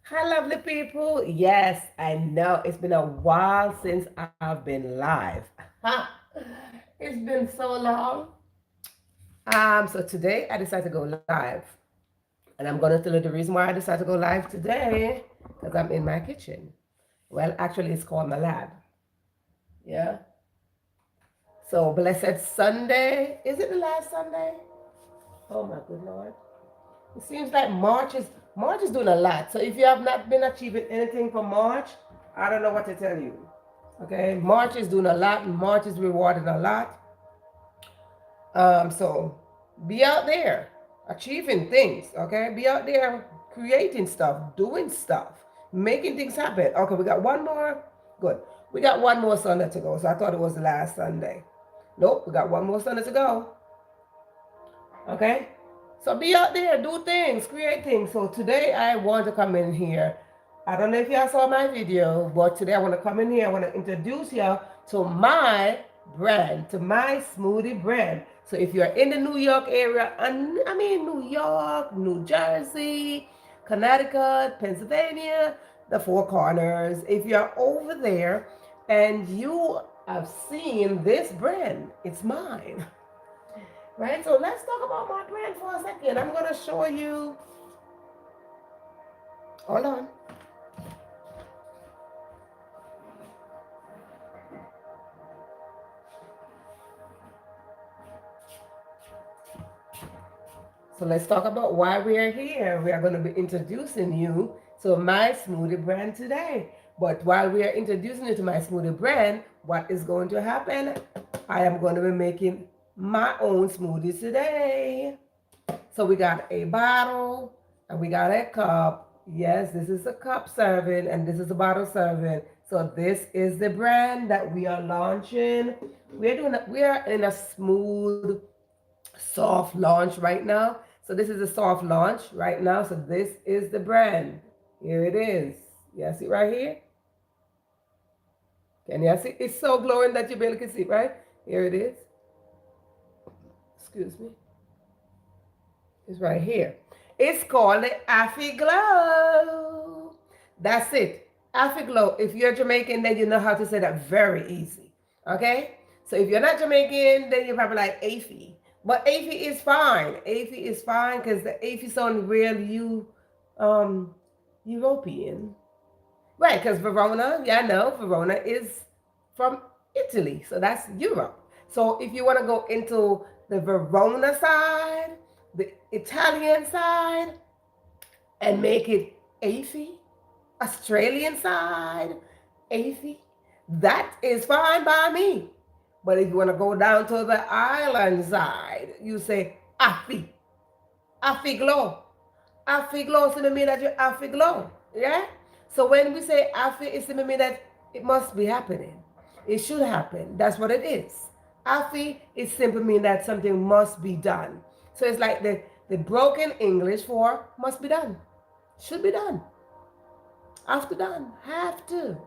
Hi, lovely people. Yes, I know it's been a while since I've been live. Ha! It's been so long. So today I decided to go live, and I'm gonna tell you the reason why I decided to go live today, because I'm in my kitchen. Well, actually, it's called my lab. Yeah. So blessed Sunday. Is it the last Sunday? Oh my good Lord. It seems like March is doing a lot. So if you have not been achieving anything for March, I don't know what to tell you. Okay, March is doing a lot. March is rewarding a lot. So be out there achieving things. Okay, be out there creating stuff, doing stuff, making things happen. Okay, we got one more. Good. We got one more Sunday to go. So I thought it was the last Sunday. Nope, we got one more Sunday to go. Okay? So be out there, do things, create things. So today I want to come in here. I don't know if y'all saw my video, but today I want to come in here. I want to introduce y'all to my brand, to my smoothie brand. So if you're in the New York area, I mean New York, New Jersey, Connecticut, Pennsylvania, the Four Corners, if you're over there and you have seen this brand, it's mine. Right? So let's talk about my brand for a second. I'm going to show you. Hold on. So let's talk about why we are here. We are going to be introducing you to my smoothie brand today. But while we are introducing you to my smoothie brand, what is going to happen? I am going to be making my own smoothies today. So we got a bottle and we got a cup. Yes, this is a cup serving and this is a bottle serving. So this is the brand that we are launching. We are in a smooth, soft launch right now. So this is a soft launch right now. So this is the brand. Here it is. You see right here? Can you see? It's so glowing that you barely can see, right? Here it is. Excuse me. It's right here. It's called the Afiglow. That's it. Afiglow. If you're Jamaican, then you know how to say that very easy. Okay? So if you're not Jamaican, then you're probably like Afi. But Afi is fine. Afi is fine because the Afi sound real European. Right, because Verona, yeah, I know, Verona is from Italy. So that's Europe. So if you want to go into the Verona side, the Italian side, and make it AFI, Australian side, AFI, that is fine by me. But if you want to go down to the island side, you say Afi, Afi glow. Afi glow, so it mean that you're Afi glow. Yeah? So when we say Afi, it's to mean that it must be happening. It should happen. That's what it is. Afi is simply mean that something must be done. So it's like the broken English for must be done. Should be done. After done. Have to.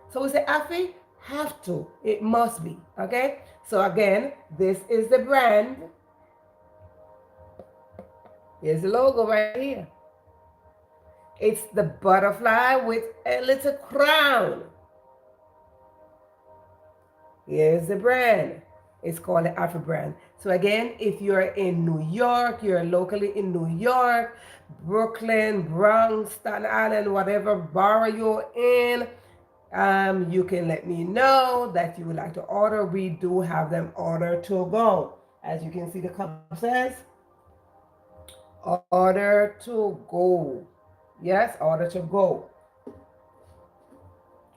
So we say Afi, have to. It must be. Okay? So again, this is the brand. Here's the logo right here. It's the butterfly with a little crown. Here's the brand. It's called the Afri brand. So again, if you're in New York, you're locally in New York, Brooklyn, Bronx, Staten Island, whatever borough you're in, you can let me know that you would like to order. We do have them order to go. As you can see, the cup says order to go. Yes, order to go.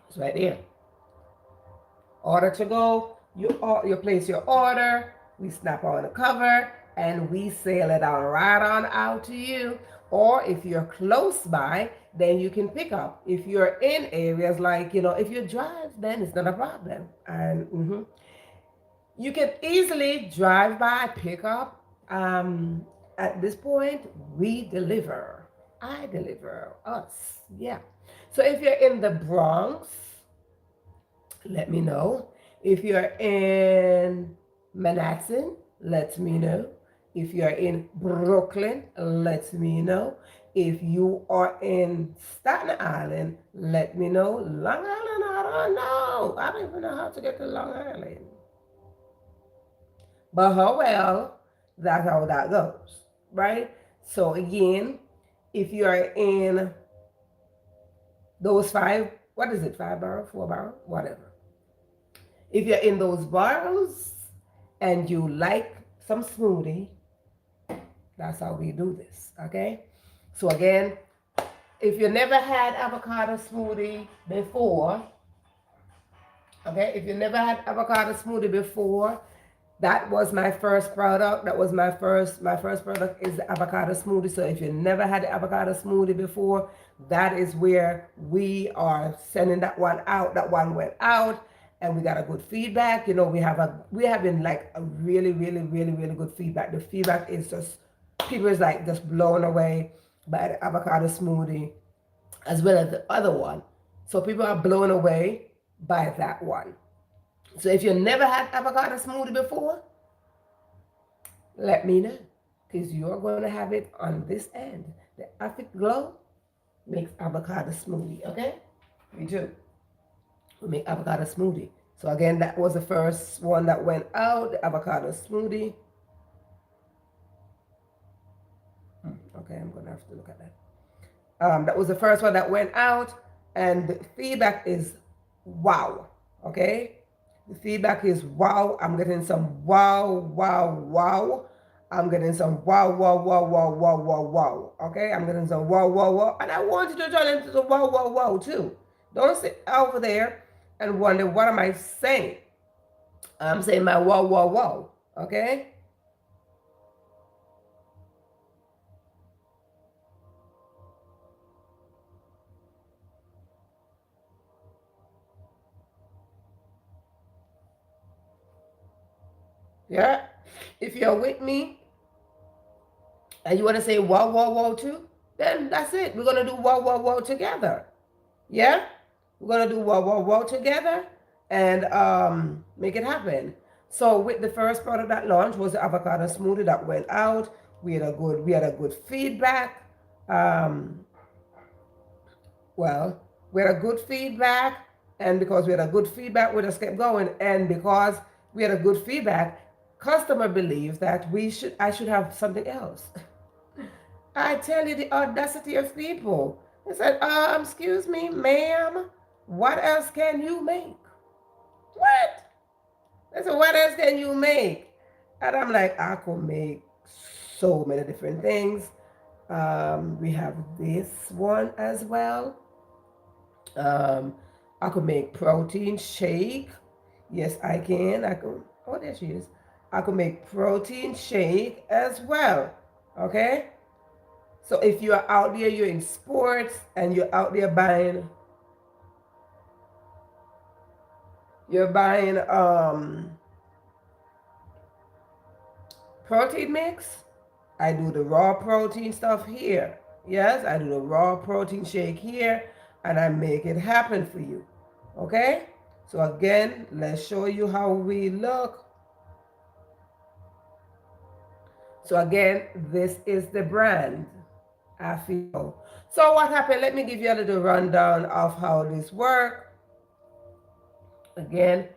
It's right there. Order to go. You place your order. We snap on the cover and we sail it on right on out to you. Or if you're close by, then you can pick up. If you're in areas like, if you drive, then it's not a problem. And you can easily drive by, pick up. At this point, we deliver. I deliver us. Yeah. So if you're in the Bronx, let me know. If you're in Manhattan, let me know. If you're in Brooklyn, let me know. If you are in Staten Island, let me know. Long Island, I don't know. I don't even know how to get to Long Island. But oh well, that's how that goes, right? So again, if you are in those five, what is it, 5 boroughs, 4 boroughs, whatever. If you're in those boroughs and you like some smoothie, that's how we do this, okay? So again, if you never had avocado smoothie before, okay, if you never had avocado smoothie before, that was my first product. That was my first product is the avocado smoothie. So if you never had the avocado smoothie before, that is where we are sending that one out. That one went out and we got a good feedback. You know, we have been like a really, really, really, really good feedback. The feedback is just, people is like just blown away by the avocado smoothie as well as the other one. So people are blown away by that one. So if you never had avocado smoothie before, let me know, because you're going to have it on this end. The Afterglow makes avocado smoothie, okay? We do. We make avocado smoothie. So again, that was the first one that went out, the avocado smoothie. Okay, I'm going to have to look at that. That was the first one that went out, and the feedback is wow, okay? The feedback is wow. I'm getting some wow, wow, wow. I'm getting some wow, wow, wow, wow, wow, wow, wow. Okay, I'm getting some wow, wow, wow. And I want you to join into the wow, wow, wow too. Don't sit over there and wonder, what am I saying? I'm saying my wow, wow, wow. Okay? Yeah? If you're with me and you want to say wow, wow, wow too, then that's it. We're going to do wow, wow, wow together. Yeah? We're going to do wow, wow, wow together and make it happen. So with the first product that launched was the avocado smoothie that went out. We had a good feedback. Um, well, we had a good feedback, and because we had a good feedback, we just kept going. And because we had a good feedback, customer believes that I should have something else. I tell you, the audacity of people. They said, excuse me, ma'am, what else can you make? What? They said, what else can you make? And I'm like, I could make so many different things. We have this one as well. I could make protein shake. Yes, I can. I could, oh, there she is. I could make protein shake as well. Okay? So if you are out there, you're in sports and you're out there buying protein mix, I do the raw protein stuff here. Yes, I do the raw protein shake here and I make it happen for you. Okay? So again, let's show you how we look. So again, this is the brand. I feel. So what happened? Let me give you a little rundown of how this works. Again,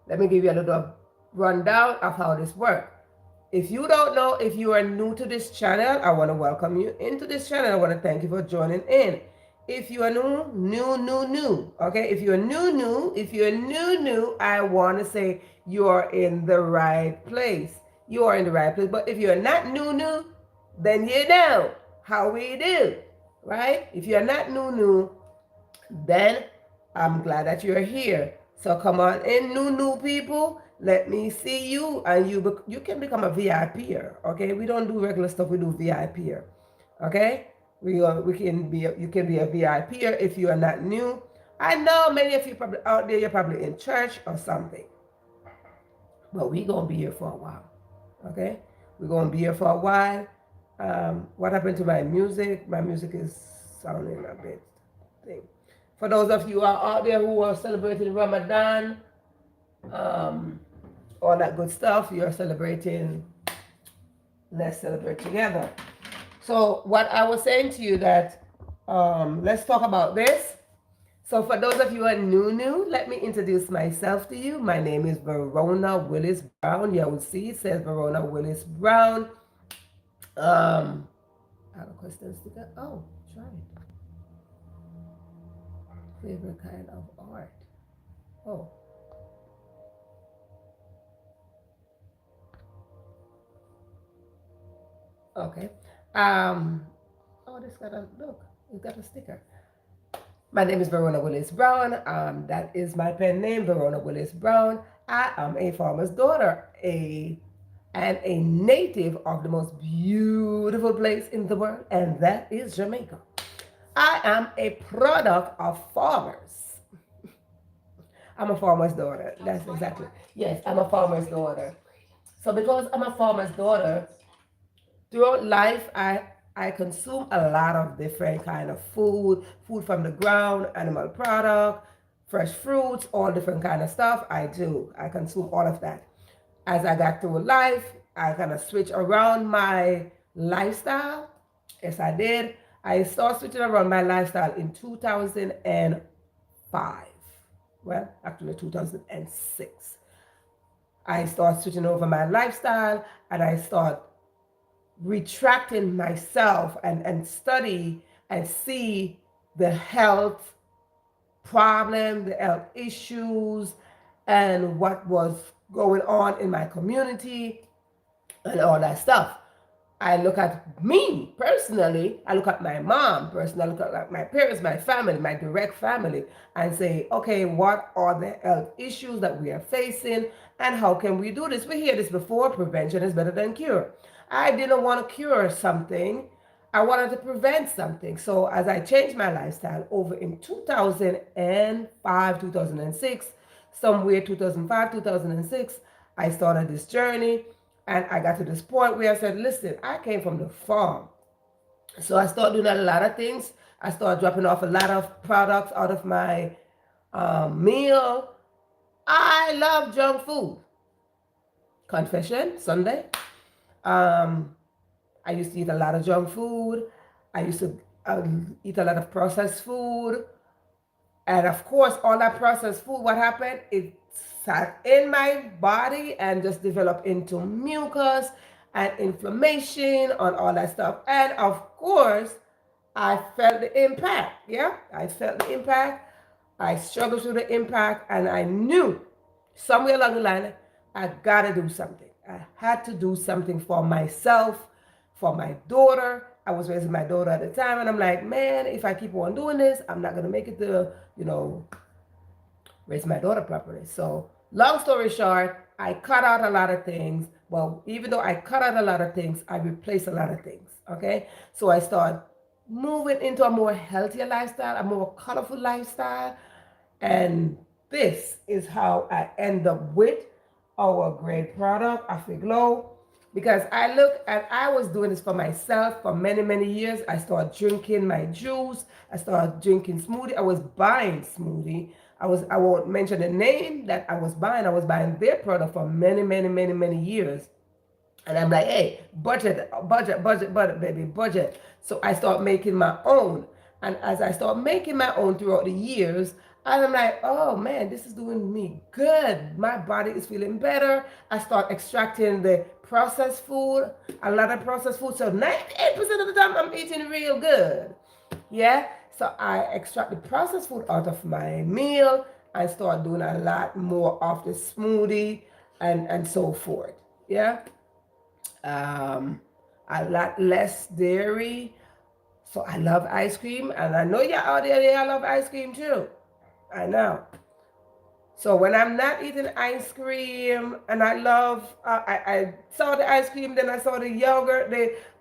let me give you a little rundown of how this works. If you don't know, if you are new to this channel, I want to welcome you into this channel. I want to thank you for joining in. If you are new, okay? If you're new, I want to say you're in the right place. You are in the right place. But if you're not new, then you know how we do, right? If you're not new, then I'm glad that you're here. So come on in, new people. Let me see you, and you can become a VIPer. Okay, we don't do regular stuff. We do VIPer. Okay, you can be a VIPer if you are not new. I know many of you probably out there. You're probably in church or something, but we gonna be here for a while. Okay, we're gonna be here for a while. What happened to my music? My music is sounding a bit thing. For those of you out there who are celebrating Ramadan, all that good stuff, you're celebrating, let's celebrate together. So what I was saying to you that let's talk about this. So for those of you who are new, let me introduce myself to you. My name is Verona Willis Brown. You will see it says Verona Willis Brown. I have a question sticker. Oh, try it. Favorite kind of art. Oh, okay. Um, oh, this got a look. It's got a sticker. My name is Verona Willis Brown. That is my pen name, Verona Willis Brown. I am a farmer's daughter, and a native of the most beautiful place in the world, and that is Jamaica. I am a product of farmers. I'm a farmer's daughter. That's exactly. Yes, I'm a farmer's daughter. So because I'm a farmer's daughter, throughout life I consume a lot of different kind of food from the ground, animal product, fresh fruits, all different kind of stuff. I consume all of that. As I got through life, I kind of switched around my lifestyle. Yes, I did. I started switching around my lifestyle in 2005. Well, actually 2006. I started switching over my lifestyle, and I start retracting myself and study and see the health problem, the health issues, and what was going on in my community and all that stuff. I look at me personally, I look at my mom personally, I look at like my parents, my family, my direct family, and say, okay, what are the health issues that we are facing and how can we do this? We hear this before, prevention is better than cure. I didn't want to cure something. I wanted to prevent something. So as I changed my lifestyle over in 2005, 2006, somewhere 2005, 2006, I started this journey, and I got to this point where I said, listen, I came from the farm. So I started doing a lot of things. I started dropping off a lot of products out of my meal. I love junk food. Confession, Sunday. Um, I used to eat a lot of junk food. I used to eat a lot of processed food. And of course, all that processed food, what happened? It sat in my body and just developed into mucus and inflammation and all that stuff. And of course, I felt the impact. Yeah, I felt the impact. I struggled through the impact, and I knew somewhere along the line, I gotta do something. I had to do something for myself, for my daughter. I was raising my daughter at the time, and I'm like, man, if I keep on doing this, I'm not gonna make it to, raise my daughter properly. So, long story short, I cut out a lot of things. Well, even though I cut out a lot of things, I replaced a lot of things. Okay, so I started moving into a more healthier lifestyle, a more colorful lifestyle, and this is how I end up with our great product, Afiglow. Because I was doing this for myself for many, many years. I started drinking my juice. I started drinking smoothie. I was buying smoothie. I won't mention the name that I was buying. I was buying their product for many, many, many, many years. And I'm like, hey, budget, budget, budget, budget, baby, budget. So I start making my own. And as I start making my own throughout the years, I'm like, oh man, this is doing me good. My body is feeling better. I start extracting the processed food, a lot of processed food. So 98% of the time, I'm eating real good. Yeah. So I extract the processed food out of my meal and start doing a lot more of the smoothie and so forth. Yeah. A lot less dairy. So I love ice cream, and I know you're out there, I love ice cream too. I know. So when I'm not eating ice cream, and I saw the ice cream, then I saw the yogurt,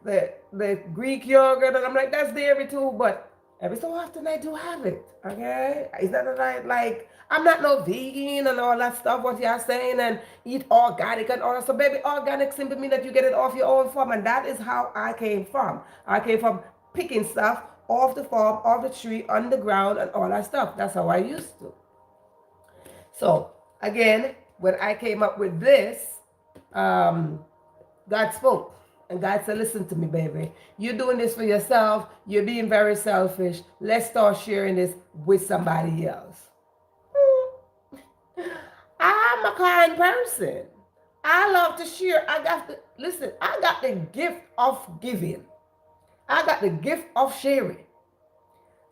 the Greek yogurt, and I'm like, that's dairy too, but every so often I do have it. Okay, it's not that I'm not no vegan and all that stuff. What you're saying, and eat organic and all that. So baby, organic simply mean that you get it off your own farm, and that is how I came from. I came from picking stuff off the farm, off the tree, on the ground, and all that stuff. That's how I used to. So again, when I came up with this, God spoke. And God said, listen to me, baby. You're doing this for yourself. You're being very selfish. Let's start sharing this with somebody else. I'm a kind person. I love to share. I got the gift of giving. I got the gift of sharing.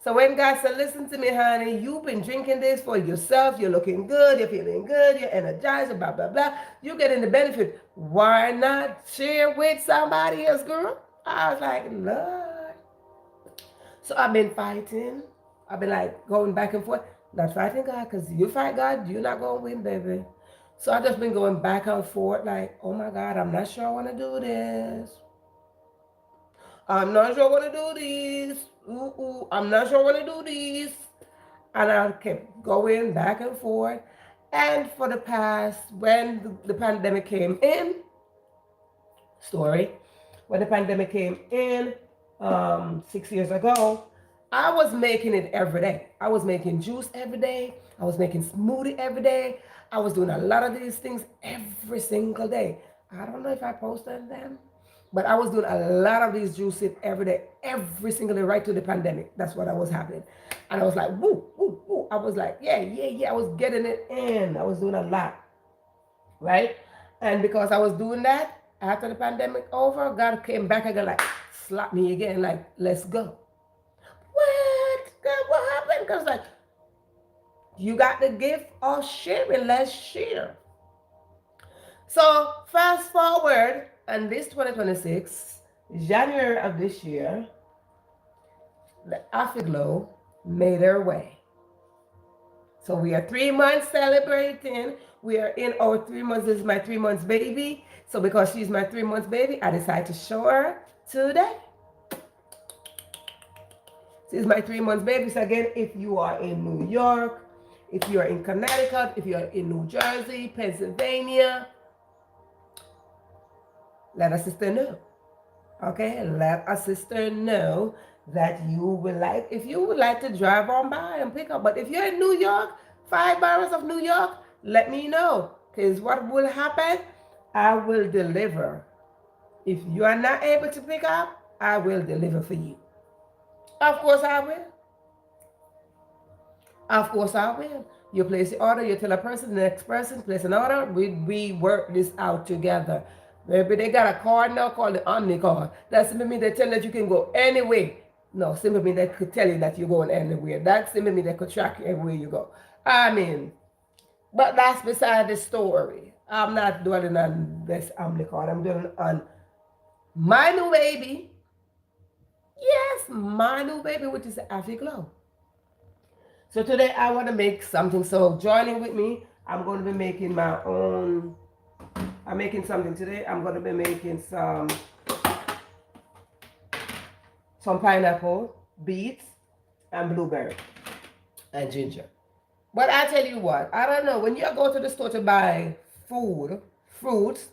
So when God said, listen to me, honey, you've been drinking this for yourself. You're looking good. You're feeling good. You're energized, blah, blah, blah. You're getting the benefit. Why not share with somebody else, girl? I was like, Lord. So I've been fighting. I've been like going back and forth. Not fighting God, because you fight God, you're not going to win, baby. So I've just been going back and forth like, oh my God, I'm not sure I want to do this. I'm not sure I want to do this. I'm not sure I want to do this. And I kept going back and forth. And for the past, when the pandemic came in, when the pandemic came in 6 years ago, I was making it every day. I was making juice every day. I was making smoothie every day. I was doing a lot of these things every single day. I don't know if I posted them, but I was doing a lot of these juices every day, every single day, right to the pandemic. That's what I was happening. And I was like, woo, woo, woo. I was like, yeah. I was getting it in. I was doing a lot, right? And because I was doing that, after the pandemic over, God came back again, like, slapped me again, like, let's go. What? God, what happened? Because like, you got the gift of sharing, let's share. So fast forward, and this 2026, January of this year, the Afterglow made their way. So we are 3 months celebrating. We are in our 3 months. This is my 3 months baby. So because she's my 3 months baby, I decided to show her today. This is my 3 months baby. So again, if you are in New York, if you are in Connecticut, if you are in New Jersey, Pennsylvania, let a sister know. Okay, let a sister know that you would like, if you would like to drive on by and pick up. But if you're in New York, 5 hours of New York, let me know. Because what will happen, I will deliver. If you are not able to pick up, I will deliver for you. Of course I will. Of course I will. You place the order, you tell a person, the next person, place an order, we work this out together. Maybe they got a card now called the Omni card. That simply means they tell you that you can go anywhere. No, simply means they could tell you that you're going anywhere. That simply means they could track you everywhere you go. I mean, but that's beside the story. I'm not dwelling on this Omni card. I'm dwelling on my new baby. Yes, my new baby, which is Afterglow. So today I want to make something. So joining with me, I'm going to be making my own. I'm making something today. I'm going to be making some pineapple, beets, and blueberry, and ginger. But I tell you what, I don't know, when you go to the store to buy fruits,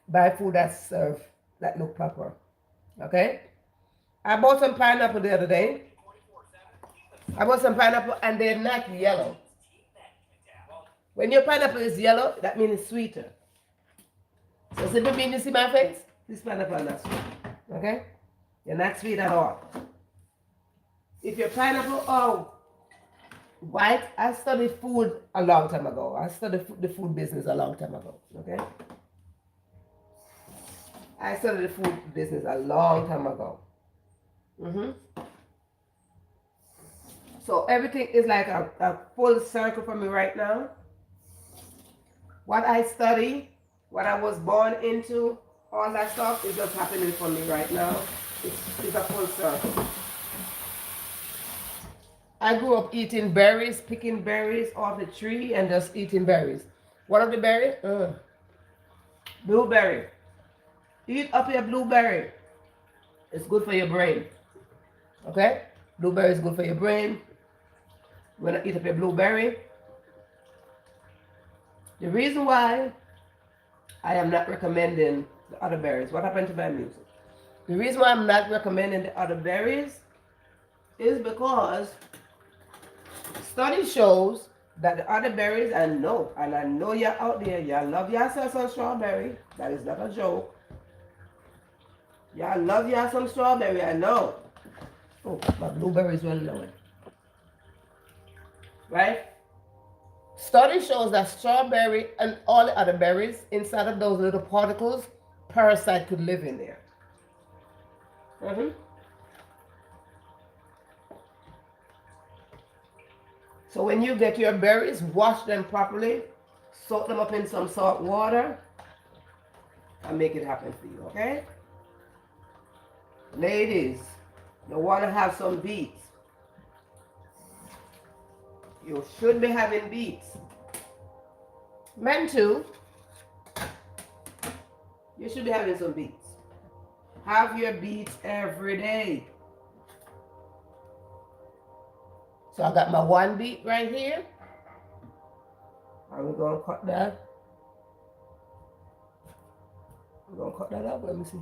buy food that's served, that look proper, okay? I bought some pineapple the other day. I bought some pineapple and they're not yellow. When your pineapple is yellow, that means it's sweeter. So simply mean you see my face? This pineapple is not sweet. Okay? They're not sweet at all. If your pineapple are white, I studied food a long time ago. I studied the food business a long time ago. Okay? I studied the food business a long time ago. So everything is like a full circle for me right now. What I study, what I was born into, all that stuff is just happening for me right now. It's a full circle. I grew up eating berries, picking berries off the tree and just eating berries. What are the berries? Blueberry. Eat up your blueberry. It's good for your brain. Okay? Blueberry is good for your brain. When I eat up your blueberry. The reason why I am not recommending the other berries, what happened to my music? The reason why I'm not recommending the other berries is because study shows that the other berries, I know, and I know you're out there, you love yourself some strawberry. That is not a joke. You love you some strawberry, I know. Oh, my blueberries well low. Right? Study shows that strawberry and all the other berries, inside of those little particles, parasite could live in there. Mm-hmm. So when you get your berries, wash them properly, soak them up in some salt water, and make it happen for you, okay? Ladies, you want to have some beets. You should be having beets. Men too. You should be having some beets. Have your beets every day. So I got my one beet right here. And we're going to cut that. We're going to cut that up. Let me see.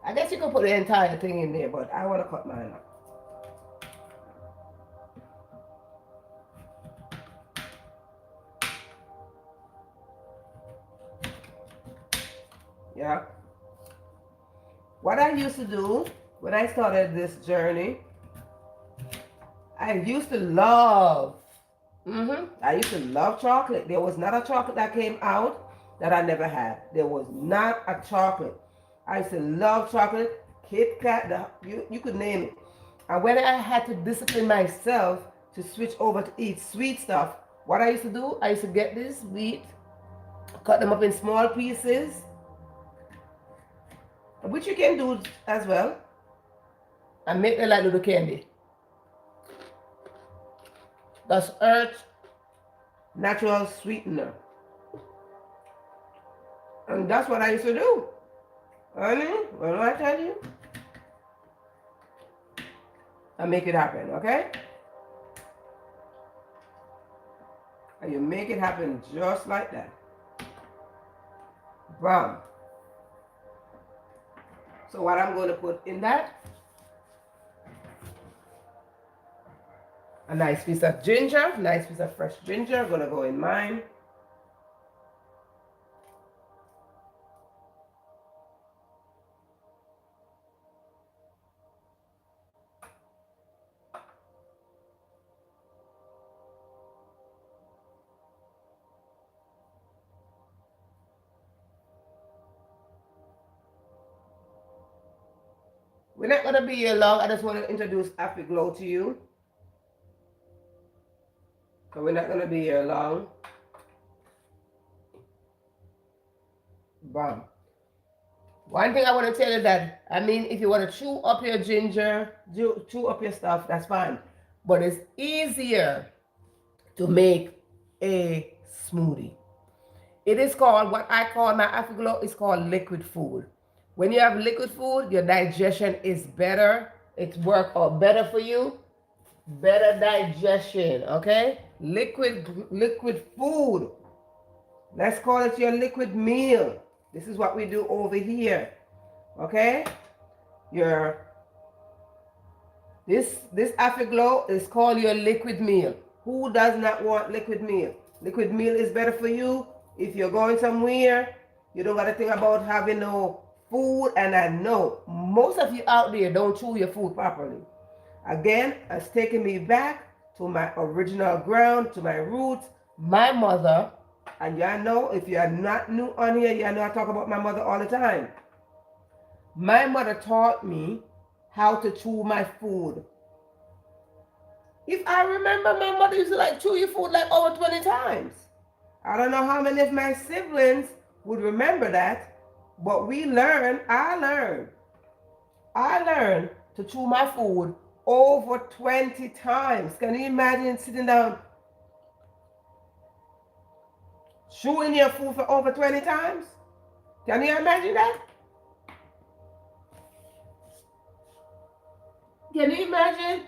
I guess you could put the entire thing in there, but I want to cut mine up. Yeah. What I used to do when I started this journey, I used to love, I used to love chocolate. There was not a chocolate that came out that I never had. There was not a chocolate. I used to love chocolate, Kit Kat, you could name it. And when I had to discipline myself to switch over to eat sweet stuff, what I used to do, I used to get this wheat, cut them up in small pieces, which you can do as well, and make them like little candy. That's earth natural sweetener. And that's what I used to do. Honey, what do I tell you? And make it happen, okay? And you make it happen just like that. Bam. So what I'm going to put in that, a nice piece of ginger, nice piece of fresh ginger, going to go in mine. We're not going to be here long. I just want to introduce Afterglow to you. So we're not going to be here long. Bam. One thing I want to tell you that, I mean, if you want to chew up your ginger, chew up your stuff, that's fine. But it's easier to make a smoothie. It is called, what I call my Afterglow is called liquid food. When you have liquid food, your digestion is better. It works out better for you. Better digestion, okay? Liquid food. Let's call it your liquid meal. This is what we do over here, okay? This Afterglow is called your liquid meal. Who does not want liquid meal? Liquid meal is better for you if you're going somewhere. You don't got to think about having no food, and I know most of you out there don't chew your food properly. Again, it's taking me back to my original ground, to my roots, my mother. And y'all know, if you're not new on here, y'all know I talk about my mother all the time. My mother taught me how to chew my food. If I remember, my mother used to like chew your food like over 20 times. I don't know how many of my siblings would remember that, but I learned to chew my food over 20 times. Can you imagine sitting down chewing your food for over 20 times? Can you imagine that? Can you imagine?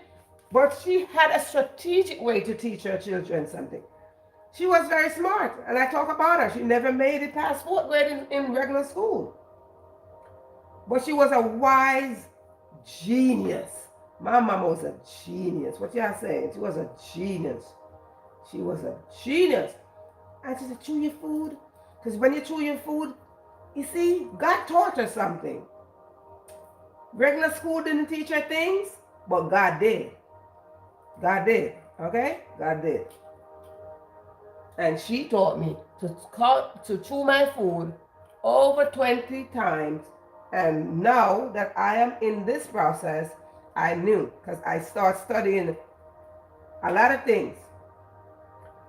But she had a strategic way to teach her children something. She was very smart, and I talk about her. She never made it past fourth grade in regular school. But she was a wise genius. My mama was a genius. What y'all saying? She was a genius. She was a genius. I just said, chew your food. Because when you chew your food, you see, God taught her something. Regular school didn't teach her things, but God did. God did. Okay? God did. And she taught me to chew my food over 20 times. And now that I am in this process, I knew because I started studying a lot of things.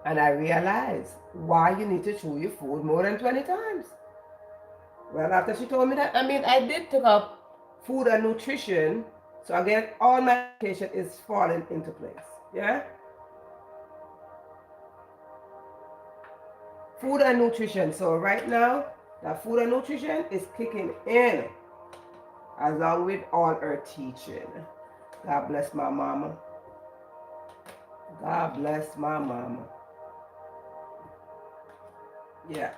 And I realized why you need to chew your food more than 20 times. Well, after she told me that, I did take up food and nutrition. So again, all my education is falling into place. Yeah? Food and nutrition. So right now, that food and nutrition is kicking in along with all her teaching. God bless my mama. God bless my mama. Yeah.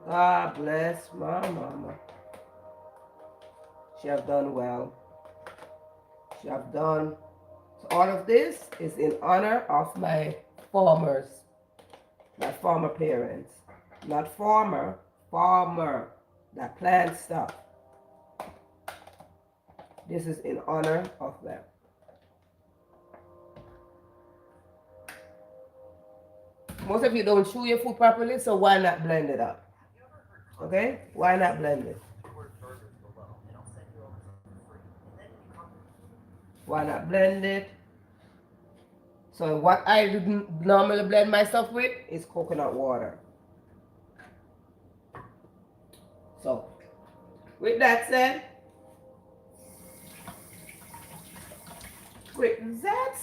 God bless my mama. She have done well. She have done. So all of this is in honor of my farmers, my former parents. Not farmer, farmer that plant stuff. This is in honor of them. Most of you don't chew your food properly, so why not blend it up? Okay? Why not blend it? Why not blend it? So what I normally blend myself with is coconut water. So, with that said, with that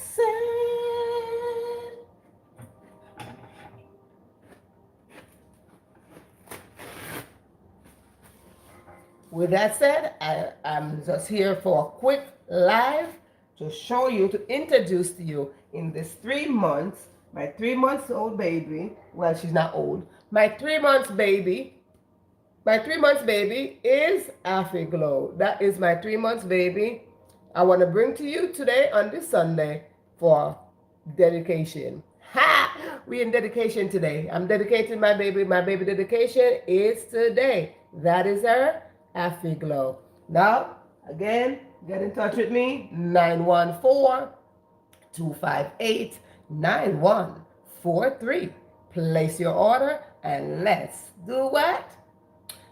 said, I'm just here for a quick live to show you, to introduce to you in this 3 months, my 3 months old baby, well, she's not old, my 3 months baby is Afiglow. That is my 3 months baby. I want to bring to you today on this Sunday for dedication. Ha! We in dedication today. I'm dedicating my baby. My baby dedication is today. That is her Afiglow. Now, again, get in touch with me, 914-258-9143. Place your order and let's do what?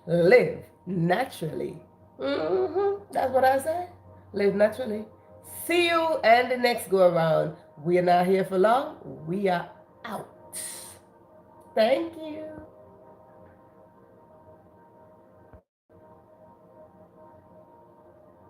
Live naturally. That's what I say. Live naturally. See you and the next go around. We are not here for long. We are out. Thank you.